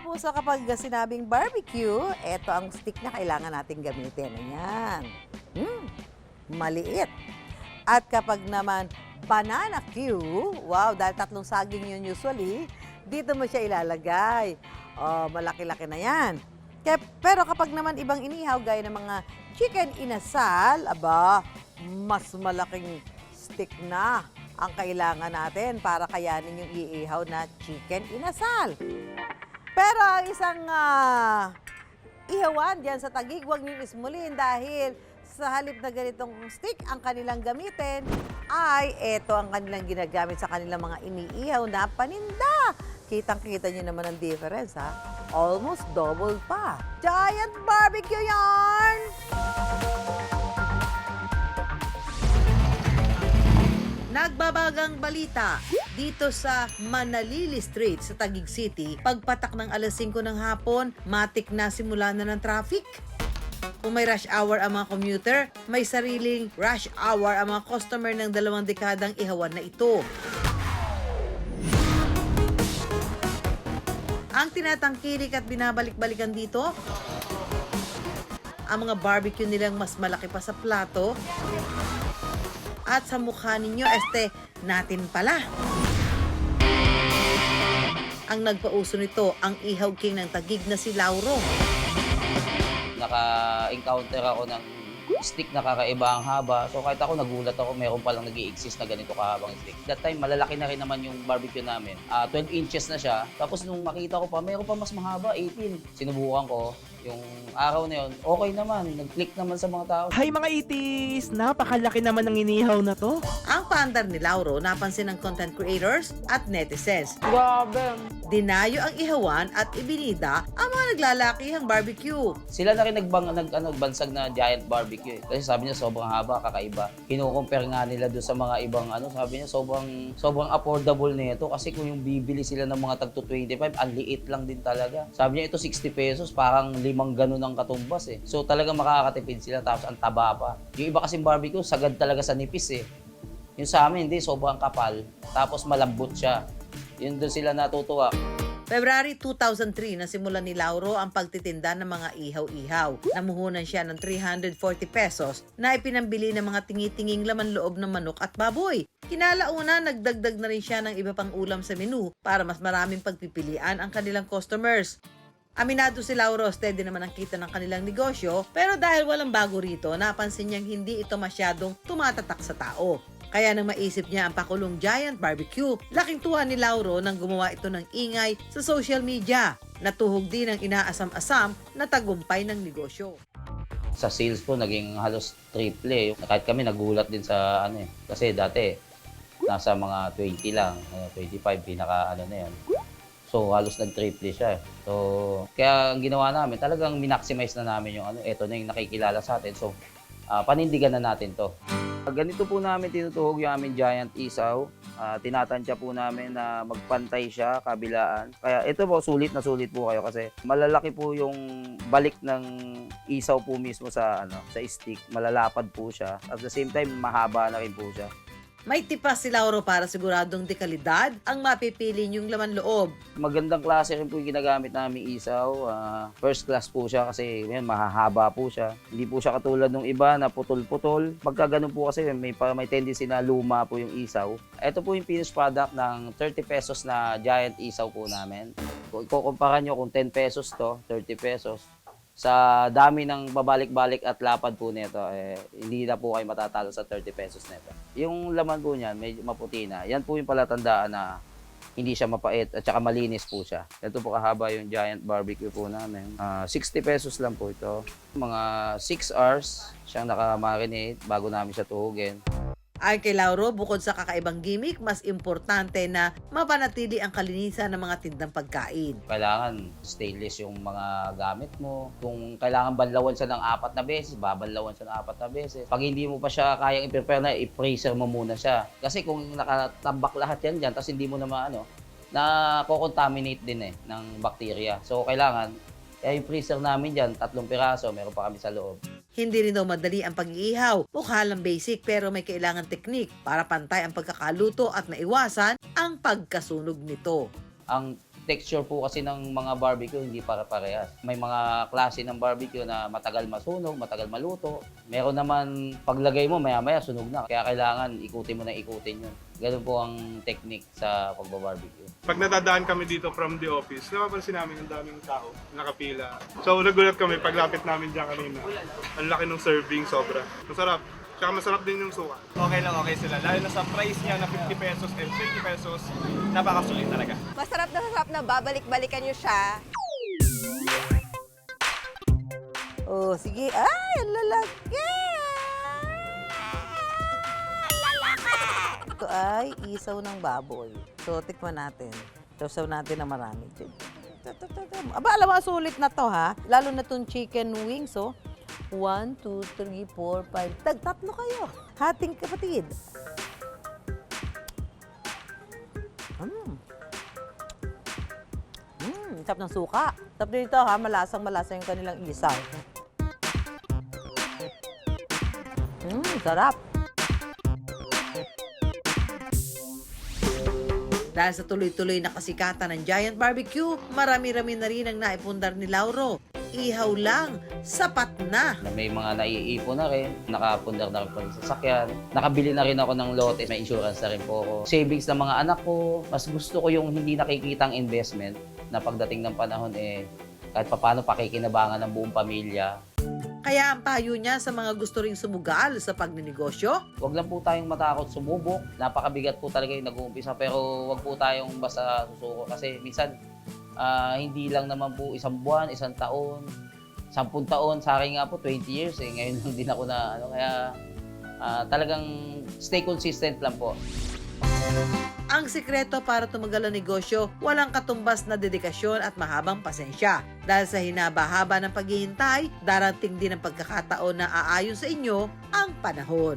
kapuso, kapag sinabing barbecue, eto ang stick na kailangan natin gamitin. Ayan. Maliit. At kapag naman banana Q, wow, dahil tatlong saging yun usually, dito mo siya ilalagay. Oh, malaki-laki na yan. Pero kapag naman ibang inihaw, gaya ng mga chicken inasal, aba, mas malaking stick na ang kailangan natin para kayanin yung iihaw na chicken inasal. Pero ang isang ihawan diyan sa Taguig, huwag niyo ismulin dahil sa halip na ganitong stick ang kanilang gamitin, ay eto ang kanilang ginagamit sa kanilang mga iniihaw na paninda. Kitang-kita niyo naman ang difference, ha? Almost double pa. Giant barbecue yarn! Nagbabagang balita dito sa Manalili Street sa Taguig City. Pagpatak ng alas 5 ng hapon, matik na simula na ng traffic. Kung may rush hour ang mga commuter, may sariling rush hour ang mga customer ng 2 dekadang ihawan na ito. Ang tinatangkilik at binabalik-balikan dito, ang mga barbecue nilang mas malaki pa sa plato. At sa mukha ninyo, natin pala. Ang nagpauso nito, ang ihaw king ng Taguig na si Lauro. Naka-encounter ako ng stick na kakaiba ang haba. So kahit ako nagulat ako, meron palang nag-i-exist na ganito kahabang stick. That time, malalaki na rin naman yung barbecue namin. 12 inches na siya. Tapos nung makita ko pa, meron pa mas mahaba, 18. Sinubukan ko. Yung araw na yun, okay naman. Nag-click naman sa mga tao. Hi mga itis! Napakalaki naman ng inihaw na to. Ang paandar ni Lauro, napansin ng content creators at netizens. Grabe. Dinayo ang ihawan at ibinida ang mga naglalakihang barbecue. Sila na rin nagbansag na giant barbecue. Kasi sabi niya sobrang haba, kakaiba. Kino-compare nga nila doon sa mga ibang sabi niya sobrang affordable nito kasi kung yung bibili sila ng mga tagto 25, ang liit lang din talaga. Sabi niya ito 60 pesos, parang 5 ganun ang katumbas eh. So talagang makakatipid sila tapos ang taba pa. Yung iba kasing barbecue, sagad talaga sa nipis eh. Yung sa amin, hindi, sobrang kapal. Tapos malambot siya. Yun doon sila natutuwa. February 2003, nasimulan ni Lauro ang pagtitinda ng mga ihaw-ihaw. Namuhunan siya ng 340 pesos na ipinambili ng mga tingi-tinging laman loob ng manok at baboy. Kinalauna, nagdagdag na rin siya ng iba pang ulam sa menu para mas maraming pagpipilian ang kanilang customers. Aminado si Lauro, steady naman ang kita ng kanilang negosyo, pero dahil walang bago rito, napansin niyang hindi ito masyadong tumatatak sa tao. Kaya nang maisip niya ang pakulong giant barbecue, laking tuwa ni Lauro nang gumawa ito ng ingay sa social media. Natuhog din ang inaasam-asam na tagumpay ng negosyo. Sa sales po, naging halos triple eh. Kahit kami nagulat din sa kasi dati nasa mga 20 lang, 25 pinaka na yan. So, halos nag-triple siya. So, kaya ang ginawa namin, talagang minaximize na namin yung eto na yung nakikilala sa atin. So, panindigan na natin to. Ganito po namin tinutuhog yung aming giant isaw. Tinatansya po namin na magpantay siya, kabilaan. Kaya ito po, sulit na sulit po kayo kasi malalaki po yung balik ng isaw po mismo sa stick. Malalapad po siya. At the same time, mahaba na rin po siya. May tipas si Lauro para siguradong dekalidad ang mapipili niyong laman loob. Magandang klase rin po yung ginagamit namin isaw. First class po siya kasi mahahaba po siya. Hindi po siya katulad ng iba na putol-putol. Pagka ganun po kasi may tendency na luma po yung isaw. Ito po yung finished product ng 30 pesos na giant isaw po namin. Kung ikukumpara nyo kung 10 pesos to, 30 pesos. Sa dami ng babalik-balik at lapad po nito, hindi na po kayo matatalo sa 30 pesos nito. Yung laman po niyan, medyo maputi na. Yan po yung palatandaan na hindi siya mapait at saka malinis po siya. Ito po kahaba yung giant barbecue po namin. 60 pesos lang po ito. Mga 6 hours siyang nakamarinate bago namin siya tuhugin. Ayon kay Lauro, bukod sa kakaibang gimmick, mas importante na mapanatili ang kalinisan ng mga tindang pagkain. Kailangan stainless yung mga gamit mo. Kung kailangan banlawan siya ng 4 na beses, babanlawan siya ng 4 na beses. Pag hindi mo pa siya kayang i-prepare na, i-freezer mo muna siya. Kasi kung nakatambak lahat yan dyan, tapos hindi mo naman na-contaminate din ng bacteria. So kailangan, kaya yung freezer namin dyan, 3 piraso, meron pa kami sa loob. Hindi rin daw madali ang pag-iihaw. Mukha lang basic pero may kailangan teknik para pantay ang pagkakaluto at naiwasan ang pagkasunog nito. Ang texture po kasi ng mga barbecue hindi para-parehas. May mga klase ng barbecue na matagal masunog, matagal maluto. Meron naman paglagay mo maya-maya sunog na. Kaya kailangan ikutin mo na ikutin yun. Ganun po ang technique sa pagbabarbecue. Pag nadadaan kami dito from the office, napapansin namin ang daming tao, nakapila. So nagulat kami paglapit namin dyan kanina. Ang laki ng serving, sobra. Masarap. Tsaka masarap din yung suka. Okay lang, okay sila. Lalo na sa price niya na 50 pesos and 20 pesos, napakasulit talaga. Masarap na babalik-balikan nyo siya. Oh, sige. Ay, ang lalaki! Ito ay isaw ng baboy. So, tikman natin. Sausaw natin na marami. Aba, alam mo, sulit na to ha. Lalo na tong chicken wings, oh. 1, 2, 3, 4, 5. Tatlo kayo. Hating kapatid. Sarap ng suka. Sarap din ito ha. Malasang-malasa yung kanilang isaw. Sarap. Dahil sa tuloy-tuloy na kasikatan ng Giant Barbecue, marami-rami na rin ang naipundar ni Lauro. Ihaw lang, sapat na. May mga naiipon na rin, nakapundar na rin po sa sasakyan. Nakabili na rin ako ng lote, may insurance na rin po ako. Savings ng mga anak ko, mas gusto ko yung hindi nakikitang investment na pagdating ng panahon kahit papaano pakikinabangan ng buong pamilya. Kaya ang payo niya sa mga gusto ring sumugal sa pagninegosyo, Huwag lang po tayong matakot sumubok. Napakabigat po talaga yung nag-uumpisa pero huwag po tayong basta susuko kasi minsan hindi lang naman po isang buwan, isang taon, 10 taon. Sa akin nga po 20 years ngayon lang din ako na kaya talagang stay consistent lang po. ang sikreto para tumagal ang negosyo, walang katumbas na dedikasyon at mahabang pasensya. Dahil sa hinaba-haba ng paghihintay, darating din ang pagkakataon na aayon sa inyo ang panahon.